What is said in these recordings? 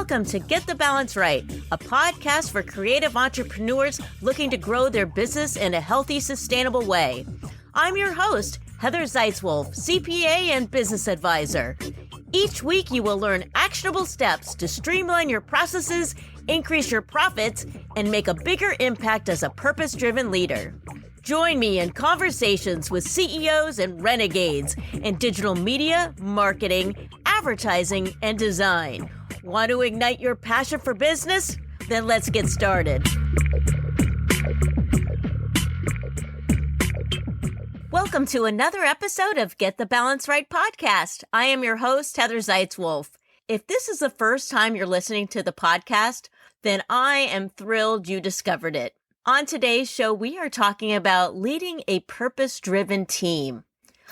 Welcome to Get the Balance Right, a podcast for creative entrepreneurs looking to grow their business in a healthy, sustainable way. I'm your host, Heather Zeitzwolf, CPA and business advisor. Each week, you will learn actionable steps to streamline your processes, increase your profits, and make a bigger impact as a purpose-driven leader. Join me in conversations with CEOs and renegades in digital media, marketing, advertising, and design. Want to ignite your passion for business? Then let's get started. Welcome to another episode of Get the Balance Right podcast. I am your host, Heather Zeitzwolf. If this is the first time you're listening to the podcast, then I am thrilled you discovered it. On today's show, we are talking about leading a purpose-driven team.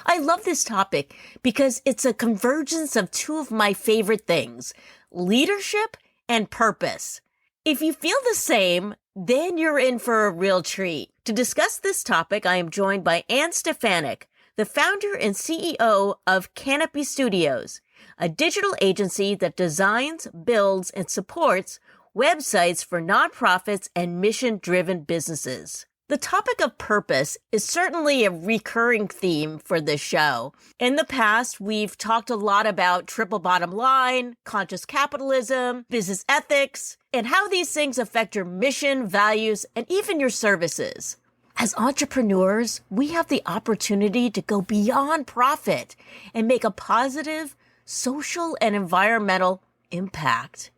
I love this topic because it's a convergence of two of my favorite things, leadership and purpose. If you feel the same, then you're in for a real treat. To discuss this topic, I am joined by Stefanyk, the founder and CEO of Kanopi Studios, a digital agency that designs, builds, and supports websites for nonprofits and mission-driven businesses. The topic of purpose is certainly a recurring theme for this show. In the past, we've talked a lot about triple bottom line, conscious capitalism, business ethics, and how these things affect your mission, values, and even your services. As entrepreneurs, we have the opportunity to go beyond profit and make a positive social and environmental impact.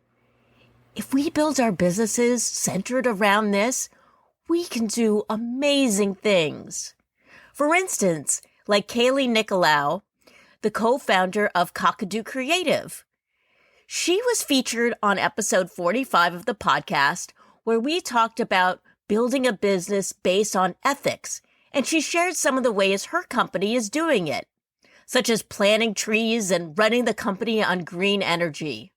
If we build our businesses centered around this, we can do amazing things. For instance, like Kaylee Nicolau, the co-founder of Kakadu Creative. She was featured on episode 45 of the podcast, where we talked about building a business based on ethics, and she shared some of the ways her company is doing it, such as planting trees and running the company on green energy.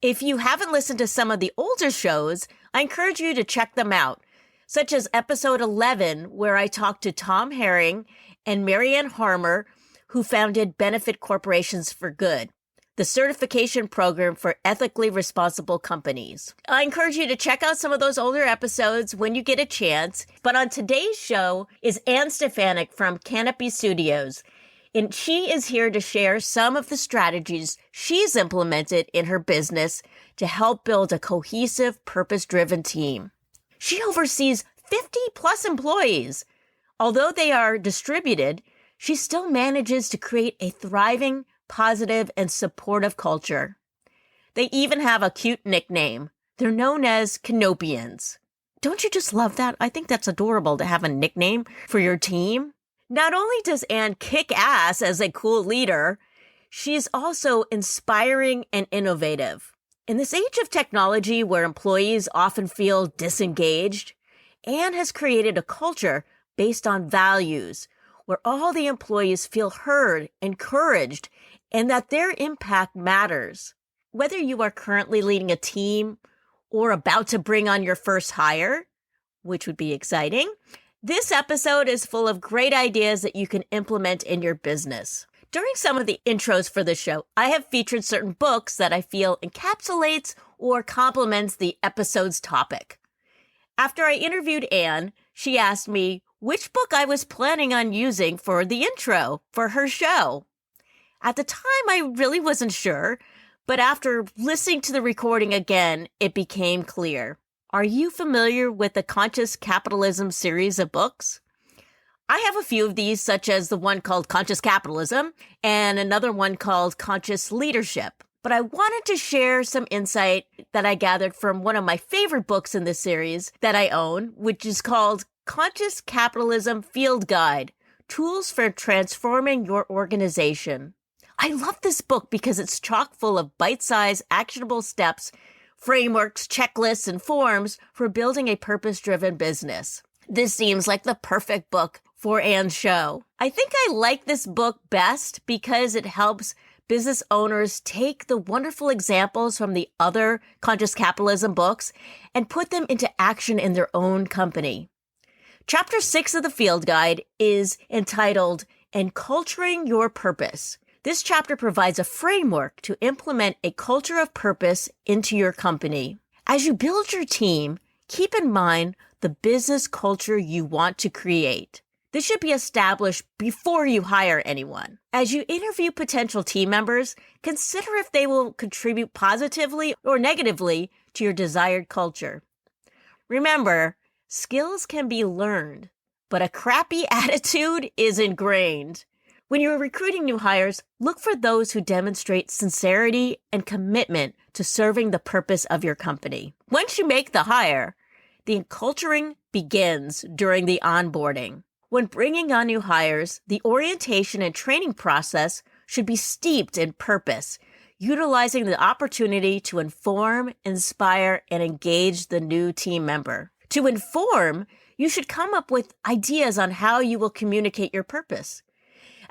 If you haven't listened to some of the older shows, I encourage you to check them out, such as episode 11, where I talked to Tom Herring and Marianne Harmer, who founded Benefit Corporations for Good, the certification program for ethically responsible companies. I encourage you to check out some of those older episodes when you get a chance. But on today's show is Stefanyk from Kanopi Studios, and she is here to share some of the strategies she's implemented in her business to help build a cohesive, purpose-driven team. She oversees 50 plus employees. Although they are distributed, she still manages to create a thriving, positive, and supportive culture. They even have a cute nickname. They're known as Kanopians. Don't you just love that? I think that's adorable to have a nickname for your team. Not only does Anne kick ass as a cool leader, she's also inspiring and innovative. In this age of technology where employees often feel disengaged, Anne has created a culture based on values where all the employees feel heard, encouraged, and that their impact matters. Whether you are currently leading a team or about to bring on your first hire, which would be exciting, this episode is full of great ideas that you can implement in your business. During some of the intros for the show, I have featured certain books that I feel encapsulates or complements the episode's topic. After I interviewed Anne, she asked me which book I was planning on using for the intro for her show. At the time, I really wasn't sure, but after listening to the recording again, it became clear. Are you familiar with the Conscious Capitalism series of books? I have a few of these, such as the one called Conscious Capitalism and another one called Conscious Leadership. But I wanted to share some insight that I gathered from one of my favorite books in this series that I own, which is called Conscious Capitalism Field Guide, Tools for Transforming Your Organization. I love this book because it's chock full of bite-sized, actionable steps, frameworks, checklists, and forms for building a purpose-driven business. This seems like the perfect book for Anne's show. I think I like this book best because it helps business owners take the wonderful examples from the other Conscious Capitalism books and put them into action in their own company. Chapter 6 of the Field Guide is entitled Enculturing Your Purpose, This chapter provides a framework to implement a culture of purpose into your company. As you build your team, keep in mind the business culture you want to create. This should be established before you hire anyone. As you interview potential team members, consider if they will contribute positively or negatively to your desired culture. Remember, skills can be learned, but a crappy attitude is ingrained. When you're recruiting new hires, look for those who demonstrate sincerity and commitment to serving the purpose of your company. Once you make the hire, the enculturing begins during the onboarding. When bringing on new hires, the orientation and training process should be steeped in purpose, utilizing the opportunity to inform, inspire, and engage the new team member. To inform, you should come up with ideas on how you will communicate your purpose.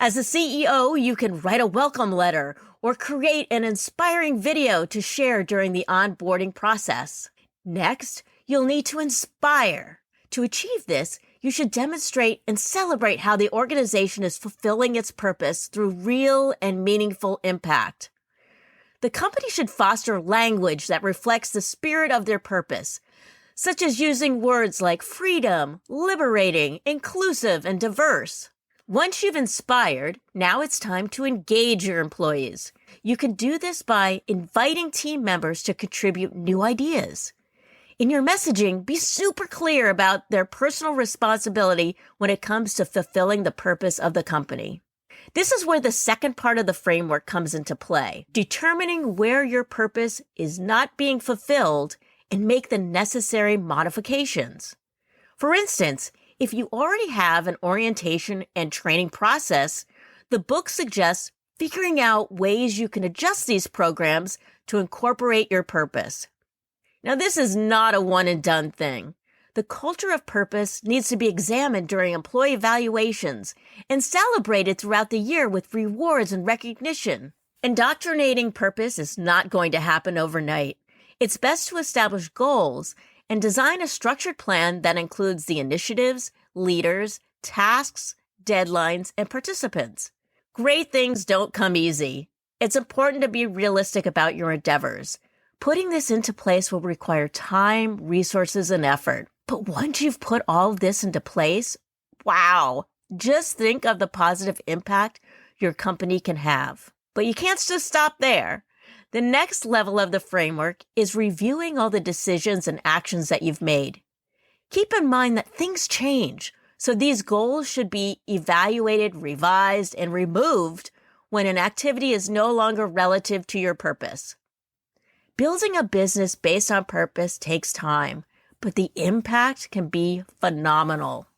As a CEO, you can write a welcome letter or create an inspiring video to share during the onboarding process. Next, you'll need to inspire. To achieve this, you should demonstrate and celebrate how the organization is fulfilling its purpose through real and meaningful impact. The company should foster language that reflects the spirit of their purpose, such as using words like freedom, liberating, inclusive, and diverse. Once you've inspired, now it's time to engage your employees. You can do this by inviting team members to contribute new ideas. In your messaging, be super clear about their personal responsibility when it comes to fulfilling the purpose of the company. This is where the second part of the framework comes into play, determining where your purpose is not being fulfilled and make the necessary modifications. For instance, if you already have an orientation and training process, the book suggests figuring out ways you can adjust these programs to incorporate your purpose. Now, this is not a one-and-done thing. The culture of purpose needs to be examined during employee evaluations and celebrated throughout the year with rewards and recognition. Indoctrinating purpose is not going to happen overnight. It's best to establish goals and design a structured plan that includes the initiatives, leaders, tasks, deadlines, and participants. Great things don't come easy. It's important to be realistic about your endeavors. Putting this into place will require time, resources, and effort. But once you've put all of this into place, wow, just think of the positive impact your company can have. But you can't just stop there. The next level of the framework is reviewing all the decisions and actions that you've made. Keep in mind that things change, so these goals should be evaluated, revised, and removed when an activity is no longer relative to your purpose. Building a business based on purpose takes time, but the impact can be phenomenal.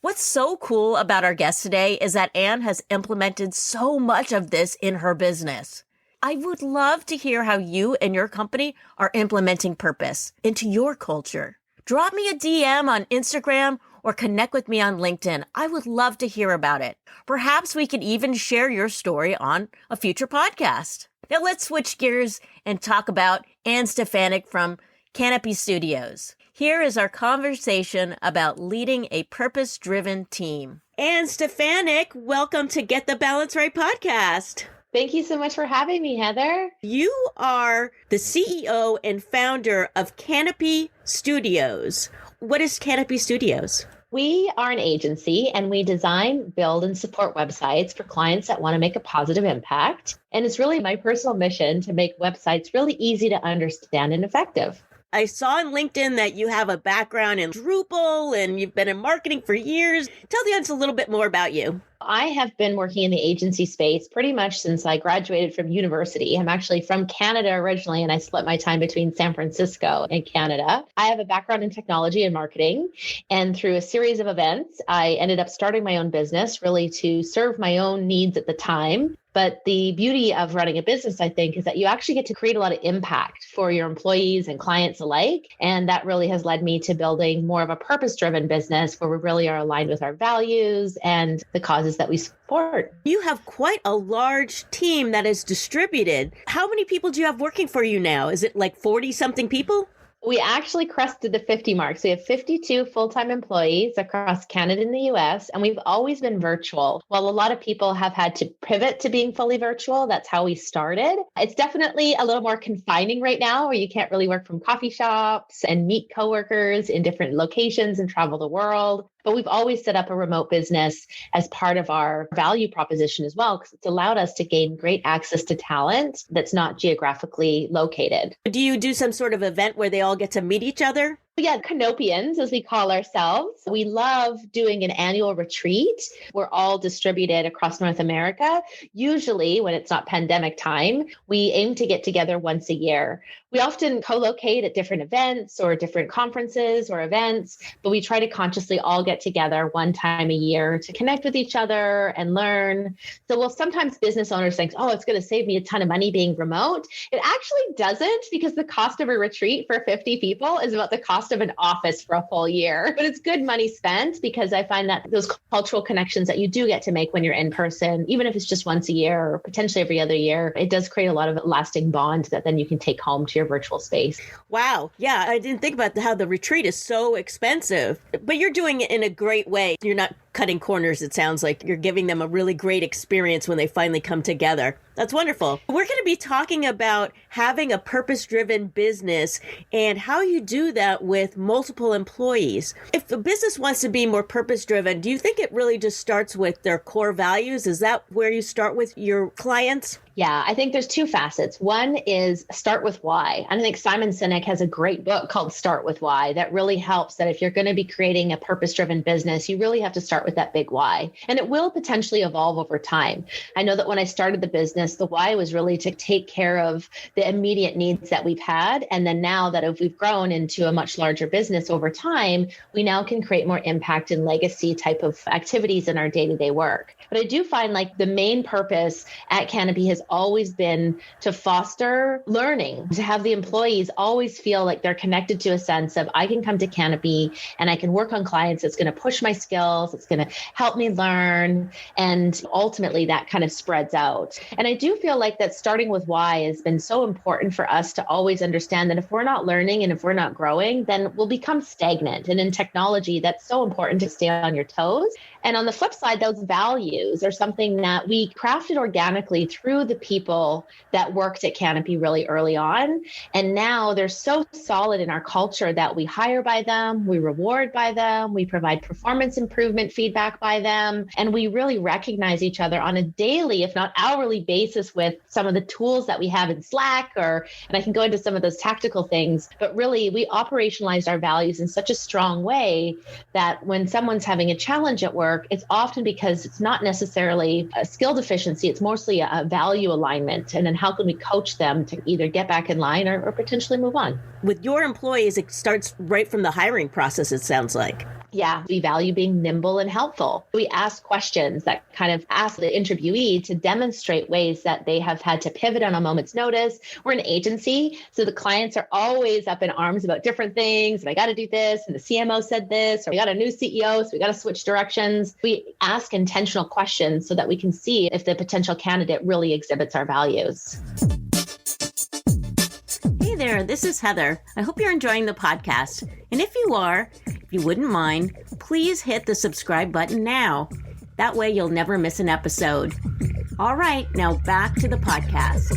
What's so cool about our guest today is that Anne has implemented so much of this in her business. I would love to hear how you and your company are implementing purpose into your culture. Drop me a DM on Instagram or connect with me on LinkedIn. I would love to hear about it. Perhaps we could even share your story on a future podcast. Now let's switch gears and talk about Anne Stefanyk from Kanopi Studios. Here is our conversation about leading a purpose-driven team. Anne Stefanyk, welcome to Get the Balance Right podcast. Thank you so much for having me, Heather. You are the CEO and founder of Kanopi Studios. What is Kanopi Studios? We are an agency and we design, build, and support websites for clients that want to make a positive impact. And it's really my personal mission to make websites really easy to understand and effective. I saw on LinkedIn that you have a background in Drupal and you've been in marketing for years. Tell the audience a little bit more about you. I have been working in the agency space pretty much since I graduated from university. I'm actually from Canada originally, and I split my time between San Francisco and Canada. I have a background in technology and marketing, and through a series of events, I ended up starting my own business really to serve my own needs at the time. But the beauty of running a business, I think, is that you actually get to create a lot of impact for your employees and clients alike. And that really has led me to building more of a purpose-driven business where we really are aligned with our values and the causes that we support. You have quite a large team that is distributed. How many people do you have working for you now? Is it like 40-something people? We actually crested the 50 mark. So we have 52 full-time employees across Canada and the US, and we've always been virtual. While a lot of people have had to pivot to being fully virtual, that's how we started. It's definitely a little more confining right now, where you can't really work from coffee shops and meet coworkers in different locations and travel the world. But we've always set up a remote business as part of our value proposition as well, because it's allowed us to gain great access to talent that's not geographically located. Do you do some sort of event where they all get to meet each other? Yeah, Kanopians, as we call ourselves. We love doing an annual retreat. We're all distributed across North America. Usually, when it's not pandemic time, we aim to get together once a year. We often co-locate at different events or different conferences or events, but we try to consciously all get together one time a year to connect with each other and learn. So while sometimes business owners think, oh, it's going to save me a ton of money being remote, it actually doesn't, because the cost of a retreat for 50 people is about the cost of an office for a whole year. But it's good money spent, because I find that those cultural connections that you do get to make when you're in person, even if it's just once a year or potentially every other year, it does create a lot of lasting bond that then you can take home to your virtual space. Wow. Yeah, I didn't think about how the retreat is so expensive, but you're doing it in a great way. You're not cutting corners. It sounds like you're giving them a really great experience when they finally come together. That's wonderful. We're going to be talking about having a purpose-driven business and how you do that with multiple employees. If a business wants to be more purpose-driven, do you think it really just starts with their core values? Is that where you start with your clients? Yeah, I think there's two facets. One is start with why. And I think Simon Sinek has a great book called Start With Why that really helps that if you're going to be creating a purpose-driven business, you really have to start with that big why. And it will potentially evolve over time. I know that when I started the business, the why was really to take care of the immediate needs that we've had. And then now that if we've grown into a much larger business over time, we now can create more impact and legacy type of activities in our day-to-day work. But I do find like the main purpose at Kanopi has always been to foster learning, to have the employees always feel like they're connected to a sense of I can come to Kanopi and I can work on clients that's going to push my skills, it's going to help me learn. And ultimately that kind of spreads out. And I do feel like that starting with why has been so important for us to always understand that if we're not learning and if we're not growing, then we'll become stagnant. And in technology, that's so important to stay on your toes. And on the flip side, those values are something that we crafted organically through the people that worked at Kanopi really early on. And now they're so solid in our culture that we hire by them, we reward by them, we provide performance improvement feedback by them, and we really recognize each other on a daily, if not hourly basis with some of the tools that we have in Slack, and I can go into some of those tactical things, but really we operationalized our values in such a strong way that when someone's having a challenge at work, it's often because it's not necessarily a skill deficiency, it's mostly a value alignment. And then how can we coach them to either get back in line or potentially move on? With your employees, it starts right from the hiring process, it sounds like. Yeah, we value being nimble and helpful. We ask questions that kind of ask the interviewee to demonstrate ways that they have had to pivot on a moment's notice. We're an agency, so the clients are always up in arms about different things. And I got to do this, and the CMO said this, or we got a new CEO, so we got to switch directions. We ask intentional questions so that we can see if the potential candidate really exhibits our values. Hey there, this is Heather. I hope you're enjoying the podcast. And if you are, if you wouldn't mind, please hit the subscribe button now. That way you'll never miss an episode. All right, now back to the podcast.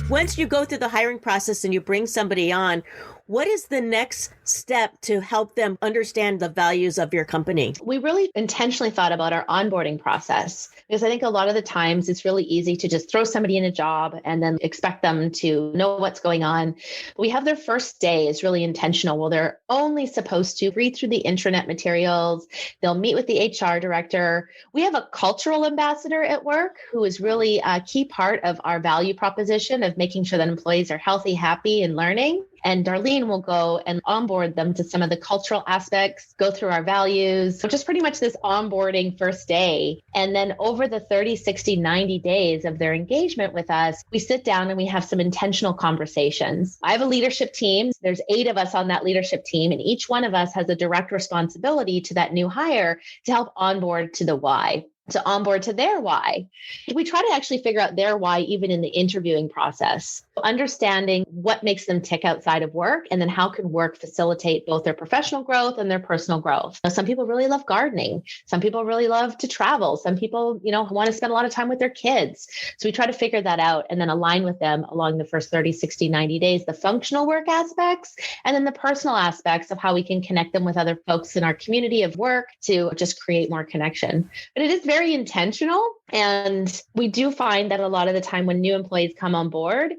Once you go through the hiring process and you bring somebody on, what is the next step to help them understand the values of your company? We really intentionally thought about our onboarding process because I think a lot of the times it's really easy to just throw somebody in a job and then expect them to know what's going on. But we have their first day is really intentional. Well, they're only supposed to read through the intranet materials. They'll meet with the HR director. We have a cultural ambassador at work who is really a key part of our value proposition of making sure that employees are healthy, happy, and learning. And Darlene will go and onboard them to some of the cultural aspects, go through our values. So just pretty much this onboarding first day. And then over the 30, 60, 90 days of their engagement with us, we sit down and we have some intentional conversations. I have a leadership team. There's 8 of us on that leadership team, and each one of us has a direct responsibility to that new hire to help onboard to the why. to onboard to their why. We try to actually figure out their why even in the interviewing process, understanding what makes them tick outside of work, and then how can work facilitate both their professional growth and their personal growth. Now, some people really love gardening. Some people really love to travel. Some people, want to spend a lot of time with their kids. So we try to figure that out and then align with them along the first 30, 60, 90 days, the functional work aspects, and then the personal aspects of how we can connect them with other folks in our community of work to just create more connection. But it is very intentional. And we do find that a lot of the time when new employees come on board,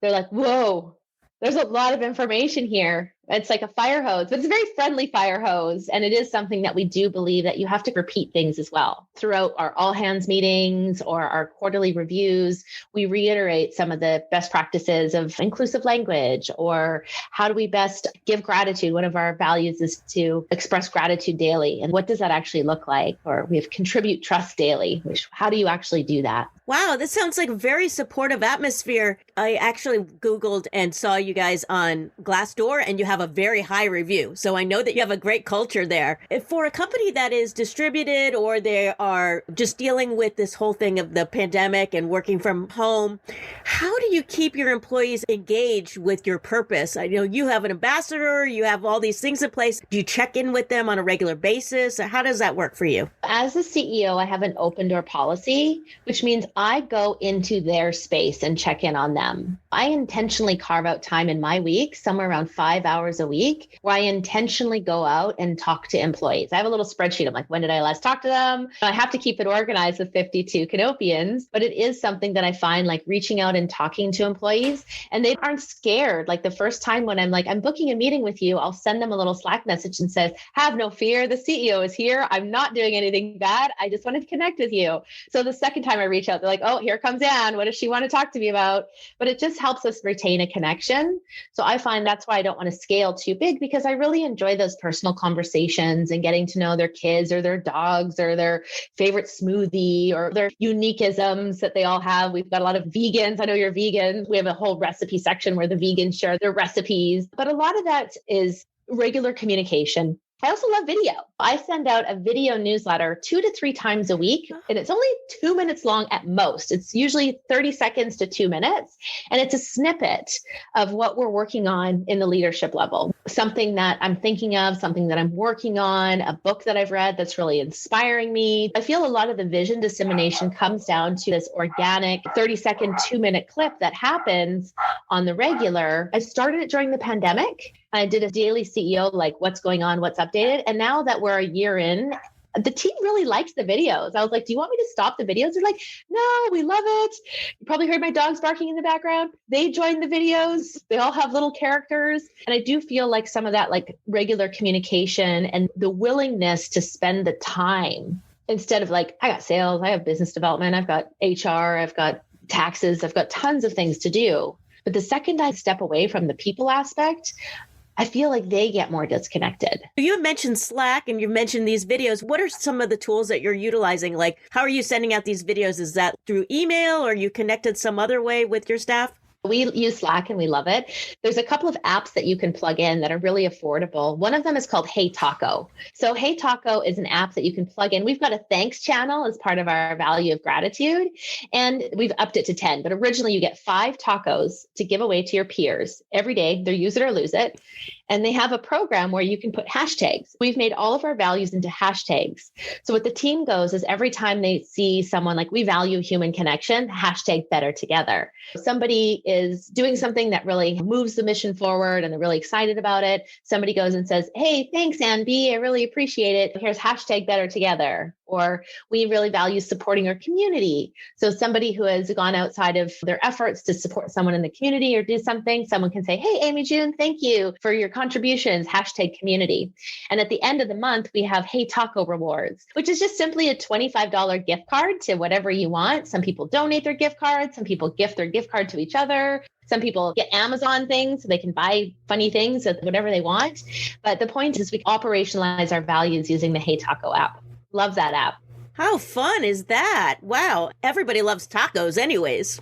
they're like, whoa, there's a lot of information here. It's like a fire hose, but it's a very friendly fire hose. And it is something that we do believe that you have to repeat things as well. Throughout our all hands meetings or our quarterly reviews, we reiterate some of the best practices of inclusive language, or how do we best give gratitude? One of our values is to express gratitude daily. And what does that actually look like? Or we have contribute trust daily, which how do you actually do that? Wow, this sounds like a very supportive atmosphere. I actually Googled and saw you guys on Glassdoor, and you have a very high review. So I know that you have a great culture there. If for a company that is distributed, or they are just dealing with this whole thing of the pandemic and working from home, how do you keep your employees engaged with your purpose? I know you have an ambassador, you have all these things in place. Do you check in with them on a regular basis? How does that work for you? As the CEO, I have an open door policy, which means I go into their space and check in on them. I intentionally carve out time in my week, somewhere around 5 hours a week, where I intentionally go out and talk to employees. I have a little spreadsheet. I'm like, when did I last talk to them? I have to keep it organized with 52 Kanopians, but it is something that I find like reaching out and talking to employees, and they aren't scared. Like the first time when I'm like, I'm booking a meeting with you, I'll send them a little Slack message and says, have no fear. The CEO is here. I'm not doing anything bad. I just wanted to connect with you. So the second time I reach out, they're like, oh, here comes Anne. What does she want to talk to me about? But it just helps us retain a connection. So I find that's why I don't want to scale too big, because I really enjoy those personal conversations and getting to know their kids or their dogs or their favorite smoothie or their uniqueisms that they all have. We've got a lot of vegans. I know you're vegan. We have a whole recipe section where the vegans share their recipes, but a lot of that is regular communication. I also love video. I send out a video newsletter 2 to 3 times a week, and it's only 2 minutes long at most. It's usually 30 seconds to 2 minutes, and it's a snippet of what we're working on in the leadership level, something that I'm thinking of, something that I'm working on, a book that I've read that's really inspiring me. I feel a lot of the vision dissemination comes down to this organic 30-second, 2-minute clip that happens on the regular. I started it during the pandemic. I did a daily CEO, like what's going on, what's updated. And now that we're a year in, the team really likes the videos. I was like, do you want me to stop the videos? They're like, no, we love it. You probably heard my dogs barking in the background. They joined the videos. They all have little characters. And I do feel like some of that like regular communication and the willingness to spend the time instead of like, I got sales, I have business development, I've got HR, I've got taxes, I've got tons of things to do. But the second I step away from the people aspect, I feel like they get more disconnected. You mentioned Slack and you mentioned these videos. What are some of the tools that you're utilizing? Like, how are you sending out these videos? Is that through email, or are you connected some other way with your staff? We use Slack and we love it. There's a couple of apps that you can plug in that are really affordable. One of them is called Hey Taco. So Hey Taco is an app that you can plug in. We've got a thanks channel as part of our value of gratitude, and we've upped it to 10. But originally you get 5 tacos to give away to your peers every day. They're use it or lose it. And they have a program where you can put hashtags. We've made all of our values into hashtags. So what the team goes is every time they see someone like, we value human connection, hashtag better together. Somebody is doing something that really moves the mission forward and they're really excited about it. Somebody goes and says, hey, thanks, Ann B. I really appreciate it. Here's hashtag better together. Or we really value supporting our community. So somebody who has gone outside of their efforts to support someone in the community or do something, someone can say, hey, Amy June, thank you for your contributions, hashtag community. And at the end of the month, we have Hey Taco Rewards, which is just simply a $25 gift card to whatever you want. Some people donate their gift cards. Some people gift their gift card to each other. Some people get Amazon things so they can buy funny things, whatever they want. But the point is we operationalize our values using the Hey Taco app. Love that app. How fun is that? Wow. Everybody loves tacos anyways.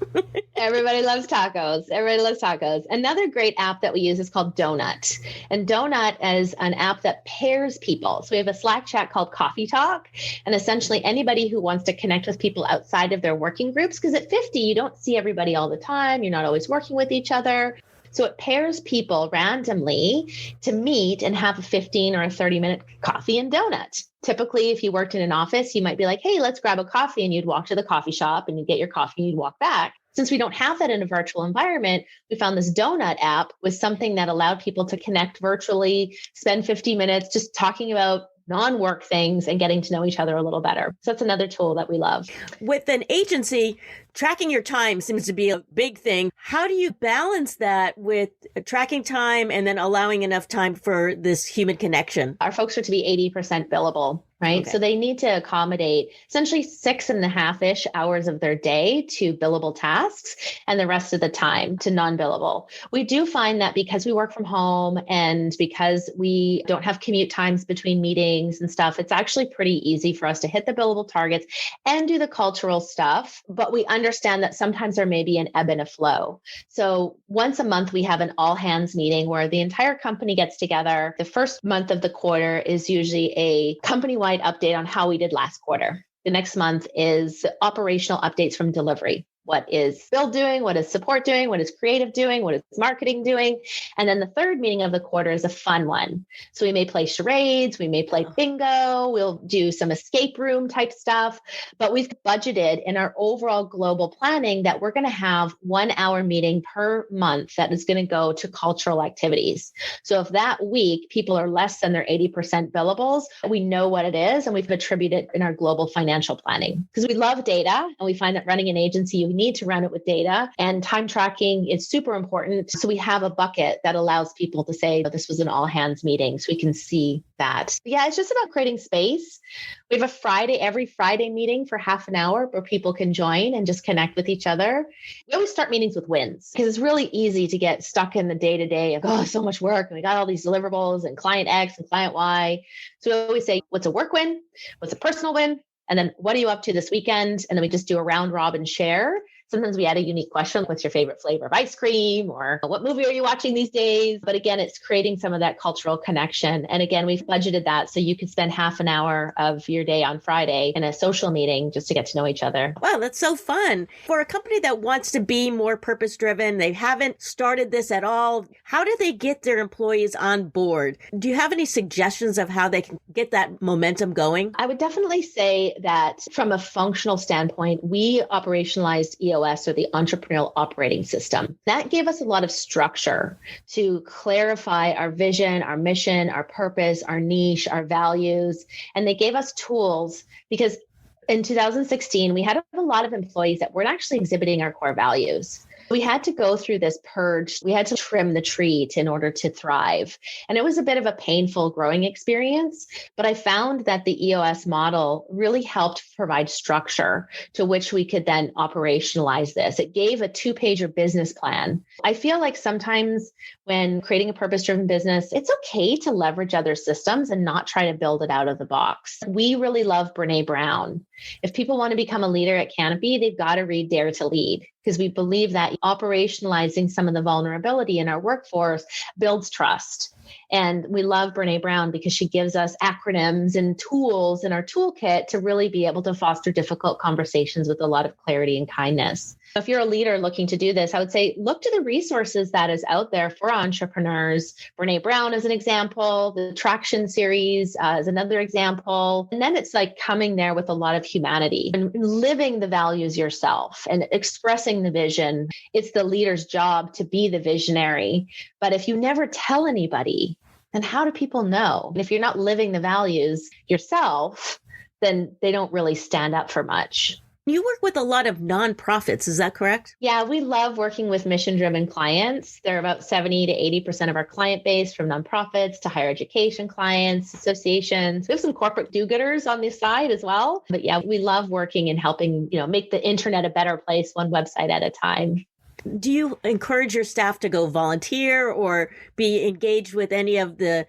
Everybody loves tacos. Everybody loves tacos. Another great app that we use is called Donut. And Donut is an app that pairs people. So we have a Slack chat called Coffee Talk. And essentially anybody who wants to connect with people outside of their working groups, because at 50, you don't see everybody all the time. You're not always working with each other. So it pairs people randomly to meet and have a 15 or a 30-minute coffee and donut. Typically, if you worked in an office, you might be like, hey, let's grab a coffee. And you'd walk to the coffee shop and you'd get your coffee and you'd walk back. Since we don't have that in a virtual environment, we found this Donut app was something that allowed people to connect virtually, spend 50 minutes just talking about non-work things and getting to know each other a little better. So that's another tool that we love. With an agency, tracking your time seems to be a big thing. How do you balance that with tracking time and then allowing enough time for this human connection? Our folks are to be 80% billable, right? Okay. So they need to accommodate essentially 6.5-ish hours of their day to billable tasks and the rest of the time to non-billable. We do find that because we work from home and because we don't have commute times between meetings and stuff, it's actually pretty easy for us to hit the billable targets and do the cultural stuff. But we understand that sometimes there may be an ebb and a flow. So once a month, we have an all hands meeting where the entire company gets together. The first month of the quarter is usually a company-wide update on how we did last quarter. The next month is operational updates from delivery. What is build doing? What is support doing? What is creative doing? What is marketing doing? And then the third meeting of the quarter is a fun one. So we may play charades, we may play bingo, we'll do some escape room type stuff, but we've budgeted in our overall global planning that we're going to have 1 hour meeting per month that is going to go to cultural activities. So if that week people are less than their 80% billables, we know what it is and we've attributed it in our global financial planning because we love data and we find that running an agency, you need to run it with data and time tracking is super important. So we have a bucket that allows people to say, oh, this was an all hands meeting. So we can see that. Yeah, it's just about creating space. We have every Friday meeting for half an hour where people can join and just connect with each other. We always start meetings with wins because it's really easy to get stuck in the day-to-day of, oh, so much work. And we got all these deliverables and client X and client Y. So we always say, what's a work win? What's a personal win? And then what are you up to this weekend? And then we just do a round robin share. Sometimes we add a unique question. What's your favorite flavor of ice cream? Or what movie are you watching these days? But again, it's creating some of that cultural connection. And again, we've budgeted that so you could spend half an hour of your day on Friday in a social meeting just to get to know each other. Wow, that's so fun. For a company that wants to be more purpose-driven, they haven't started this at all, how do they get their employees on board? Do you have any suggestions of how they can get that momentum going? I would definitely say that from a functional standpoint, we operationalized EOS or the entrepreneurial operating system. That gave us a lot of structure to clarify our vision, our mission, our purpose, our niche, our values. And they gave us tools because in 2016, we had a lot of employees that weren't actually exhibiting our core values. We had to go through this purge. We had to trim the tree in order to thrive. And it was a bit of a painful growing experience, but I found that the EOS model really helped provide structure to which we could then operationalize this. It gave a 2-pager business plan. I feel like sometimes when creating a purpose-driven business, it's okay to leverage other systems and not try to build it out of the box. We really love Brené Brown. If people want to become a leader at Kanopi, they've got to read Dare to Lead because we believe that operationalizing some of the vulnerability in our workforce builds trust. And we love Brené Brown because she gives us acronyms and tools in our toolkit to really be able to foster difficult conversations with a lot of clarity and kindness. If you're a leader looking to do this, I would say look to the resources that is out there for entrepreneurs. Brené Brown is an example. The Traction series is another example. And then it's like coming there with a lot of humanity and living the values yourself and expressing the vision. It's the leader's job to be the visionary. But if you never tell anybody, then how do people know? And if you're not living the values yourself, then they don't really stand up for much. You work with a lot of nonprofits, is that correct? Yeah, we love working with mission-driven clients. They're about 70 to 80% of our client base, from nonprofits to higher education clients, associations. We have some corporate do-gooders on the side as well. But yeah, we love working and helping, make the internet a better place, one website at a time. Do you encourage your staff to go volunteer or be engaged with any of the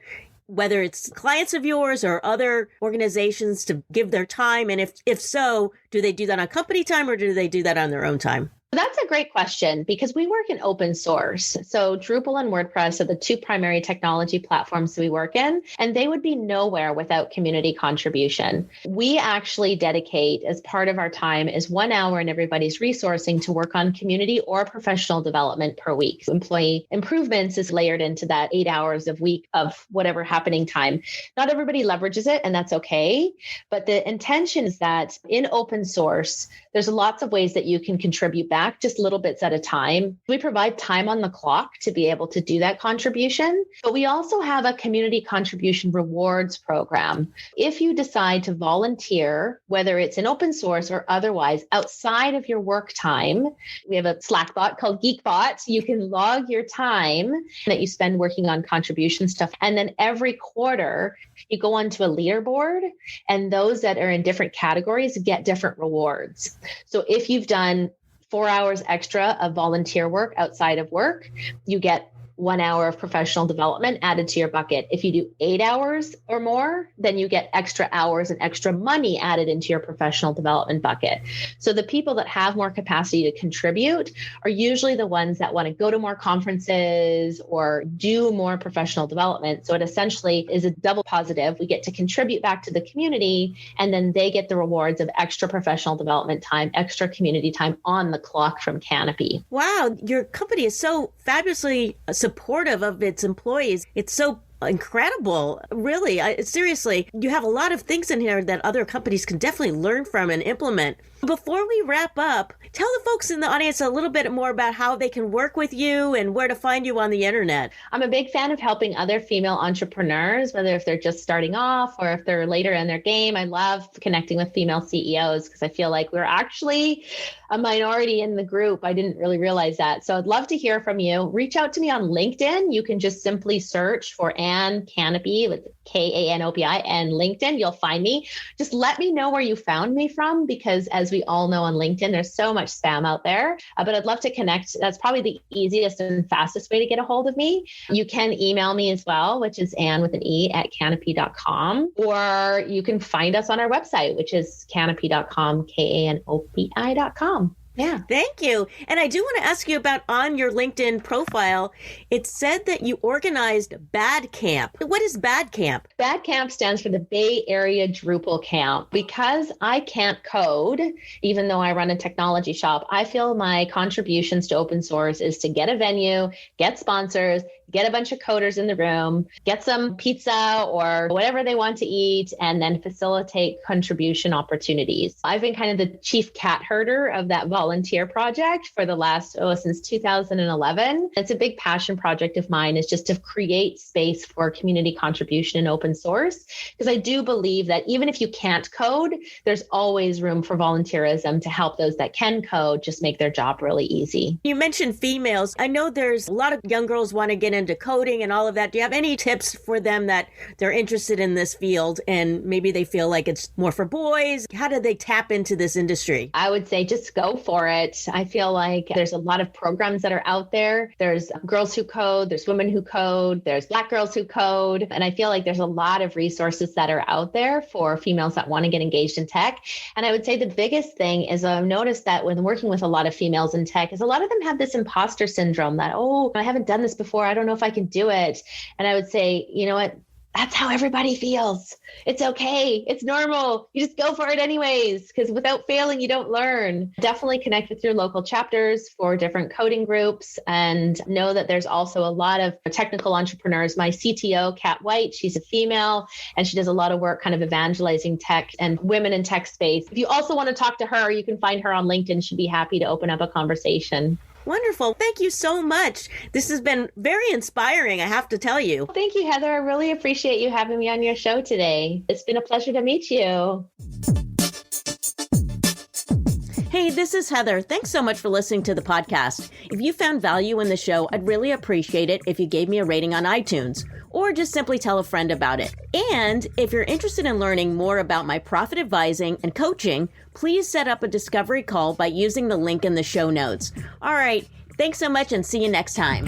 whether it's clients of yours or other organizations to give their time? And if so, do they do that on company time or do they do that on their own time? That's a great question because we work in open source. So Drupal and WordPress are the two primary technology platforms we work in, and they would be nowhere without community contribution. We actually dedicate, as part of our time, is 1 hour in everybody's resourcing to work on community or professional development per week. Employee improvements is layered into that 8 hours a week of whatever happening time. Not everybody leverages it, and that's okay. But the intention is that in open source, there's lots of ways that you can contribute back, just little bits at a time. We provide time on the clock to be able to do that contribution, but we also have a community contribution rewards program. If you decide to volunteer, whether it's in open source or otherwise, outside of your work time, we have a Slack bot called GeekBot. You can log your time that you spend working on contribution stuff. And then every quarter, you go onto a leaderboard, and those that are in different categories get different rewards. So if you've done 4 hours extra of volunteer work outside of work, you get 1 hour of professional development added to your bucket. If you do 8 hours or more, then you get extra hours and extra money added into your professional development bucket. So the people that have more capacity to contribute are usually the ones that want to go to more conferences or do more professional development. So it essentially is a double positive. We get to contribute back to the community, and then they get the rewards of extra professional development time, extra community time on the clock from Kanopi. Wow, your company is so fabulously supportive of its employees. It's so incredible. Really, seriously, you have a lot of things in here that other companies can definitely learn from and implement. Before we wrap up, tell the folks in the audience a little bit more about how they can work with you and where to find you on the internet. I'm a big fan of helping other female entrepreneurs, whether if they're just starting off or if they're later in their game. I love connecting with female CEOs because I feel like we're actually a minority in the group. I didn't really realize that. So I'd love to hear from you. Reach out to me on LinkedIn. You can just simply search for Ann Kanopi with Kanopi and LinkedIn. You'll find me. Just let me know where you found me from, because as we all know on LinkedIn, there's so much spam out there, but I'd love to connect. That's probably the easiest and fastest way to get a hold of me. You can email me as well, which is Ann with an E at kanopi.com, or you can find us on our website, which is kanopi.com, Kanopi.com. Yeah. Thank you. And I do want to ask you about on your LinkedIn profile, it said that you organized Bad Camp. What is Bad Camp? Bad Camp stands for the Bay Area Drupal Camp. Because I can't code, even though I run a technology shop, I feel my contributions to open source is to get a venue, get sponsors, get a bunch of coders in the room, get some pizza or whatever they want to eat, and then facilitate contribution opportunities. I've been kind of the chief cat herder of that volunteer project for the last, since 2011. It's a big passion project of mine, is just to create space for community contribution in open source. Because I do believe that even if you can't code, there's always room for volunteerism to help those that can code just make their job really easy. You mentioned females. I know there's a lot of young girls want to get into coding and all of that. Do you have any tips for them that they're interested in this field and maybe they feel like it's more for boys? How do they tap into this industry? I would say just go for it. I feel like there's a lot of programs that are out there. There's girls who code, there's women who code, there's Black girls who code. And I feel like there's a lot of resources that are out there for females that want to get engaged in tech. And I would say the biggest thing is I've noticed that when working with a lot of females in tech is a lot of them have this imposter syndrome that, I haven't done this before. I don't know if I can do it. And I would say, you know what? That's how everybody feels. It's okay. It's normal. You just go for it anyways, because without failing, you don't learn. Definitely connect with your local chapters for different coding groups, and know that there's also a lot of technical entrepreneurs. My CTO, Kat White, she's a female, and she does a lot of work kind of evangelizing tech and women in tech space. If you also want to talk to her, you can find her on LinkedIn. She'd be happy to open up a conversation. Wonderful. Thank you so much. This has been very inspiring, I have to tell you. Thank you, Heather. I really appreciate you having me on your show today. It's been a pleasure to meet you. Hey, this is Heather. Thanks so much for listening to the podcast. If you found value in the show, I'd really appreciate it if you gave me a rating on iTunes, or just simply tell a friend about it. And if you're interested in learning more about my profit advising and coaching, please set up a discovery call by using the link in the show notes. All right. Thanks so much and see you next time.